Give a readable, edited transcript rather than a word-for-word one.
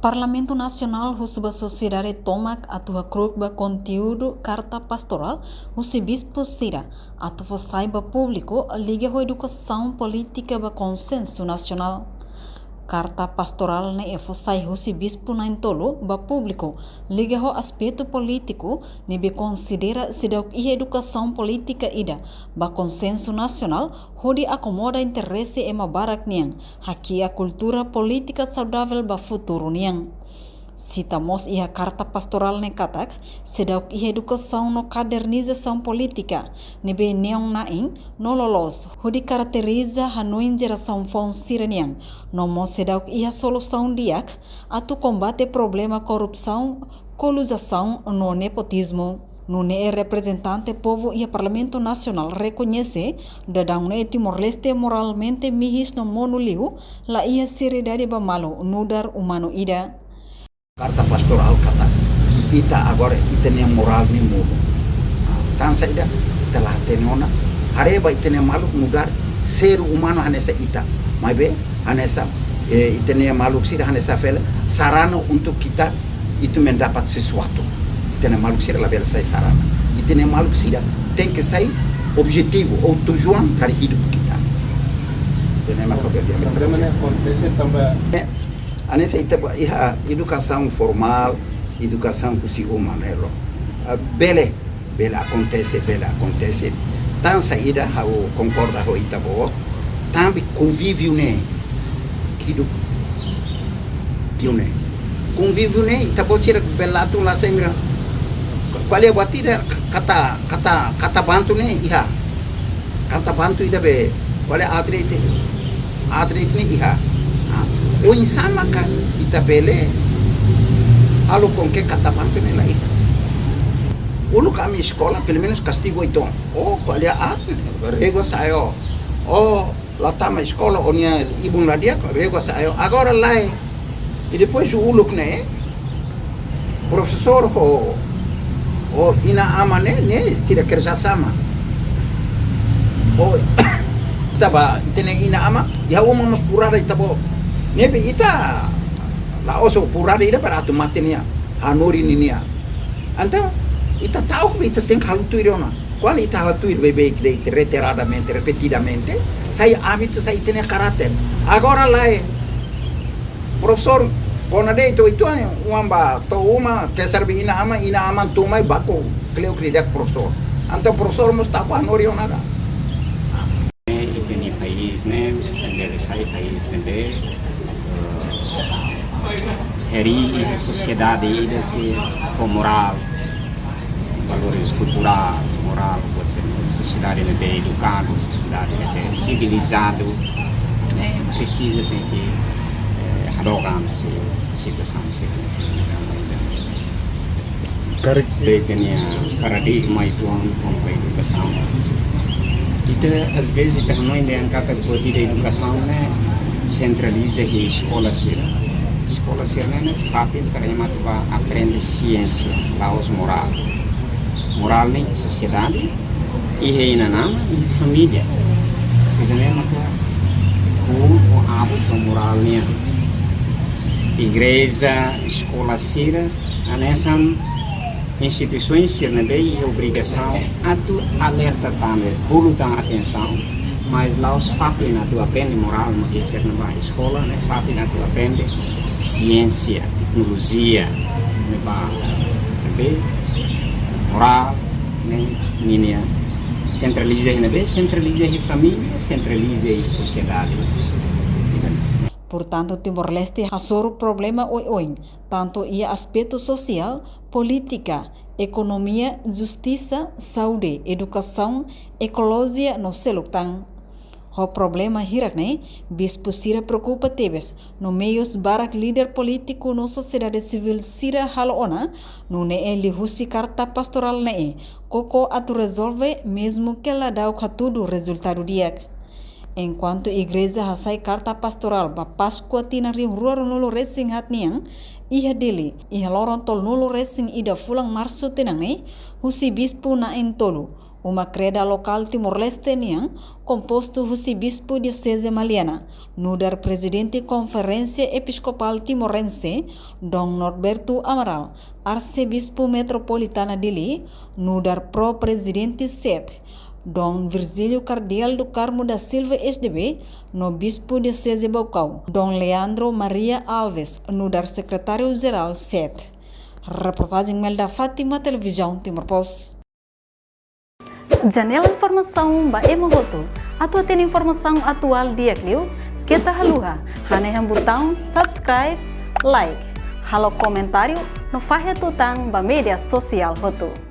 Parlamento Nacional recebe sociedade tomak atua krukba conteúdo carta pastoral o bispo sira atua saiba público liga a educação política ba consenso nacional. Carta pastoral ne efosai o bispo na entolo ba público liga ho aspecto político ne be considera sidau e educação política ida ba consenso nacional hodi acomoda interesse ema barak niang haki a cultura política saudável ba futuro niang. Citamos a carta pastoral ne katak, sedau e educação no cadernização política, nebe neong naing, no lolos, hudi caracteriza a noin geração fon sireniang, no mo sedau e a solução diak, atu combate problema corrupção, colusação no nepotismo. No ne representante povo e Parlamento Nacional reconhece dadang ne Timor-Leste moralmente mihis no monuliu, la ia seriedade ba malo nudar humano ida. Carta pastoral kata ita agora itene moral ni mudo tan saida telah tenona hareba itene maluk mudar ser humano hanesa ita maibe hanesa itene maluk sida hanesa fel sarana untuk kita itu mendapat sesuatu itene maluk sida label sai sarana itene maluk sida tem que sai objetivo ou tujuan dari hidup kita itene maluk problema acontece também anessa ita educação formal, educação kusi humanero. Bele acontece. Tan saída hau concorda ho ita bo. Tambi convívio ne hidup tiune. Convívio ne ita bo tira belatu la semira. Qual é a batida kata bantu ne iha. Kata bantu ida be. Qual é atrete ne iha. O insama kan ita bele alu com que catapanto nela ita ulu kami sekolah pelo menos castigo itu qual é a régua saiu latama escola onia ibun ladia régua saiu agora lá e depois o ulu né professor ina amane ne tidak kerja sama taba tene ina ama ya uma mas purada itabo nebe ita la oso purada ida para tu matenia hanori ninia então ita tahu que ita tem halu tuirona qual ita halu tuir bebe que reiteradamente repetidamente sai hábito sai tem caráter agora lá professor quando de itu uamba to uma que serve ina ama tu mai bako cleo cridak professor então professor mustafa hanori onada ini país né dari sai país também heri sociedade que com moral valores cultural moral pode ser sociedade bem educada sociedade bem civilizada né precisa ter que adorar essa situação pequena paradigma itu com educação itu às vezes também tem kata de educação né centraliza a escola né fácil para aprender ciência laos moral né sociedade e reina e família itu né maka o hábito moral né igreja escola sira nessa instituições sira bem obrigação a tu alerta também pulutan atenção mas lá os fatos na tua aprende moral mas que ser na escola né fatos na tua aprende ciência tecnologia né moral né minha centraliza a família centraliza a sociedade. Portanto, Timor-Leste hasor problema oi tanto ia aspecto social, política, economia, justiça, saúde, educação, ecologia no seluktan. O problema hirak ne bispo sira preocupa tebes no meios barak líder político no sociedade civil sira halona no ne lihusi carta pastoral ne koko atu resolve mesmo que ela dá o tudo resultado diak. Enquanto igreja hasai carta pastoral ba Pascua tina rio ruaro nulo resing hat niang iha dele iha loron tol nulo resing ida fulang marso tinang ne husi bispo na entolo uma creda local Timor-Leste niang, composto husi bispo diocese Maliana, nudar presidente Conferência Episcopal Timorense, Dom Norberto Amaral, arcebispo metropolitana Dili, nudar pro-presidente Sete, Dom Virgílio Cardeal do Carmo da Silva SDB, no bispo diocese Baucau, Dom Leandro Maria Alves, nudar secretário-geral Sete. Reportagem Melda Fátima, Televisão Timor-Post. Janela Informação Baema Boto. Atua tem informação atual dia Clio. Kita haluha. Haneham botão subscribe, like. Halo comentário no Fahia Tutang ba media sosial Boto.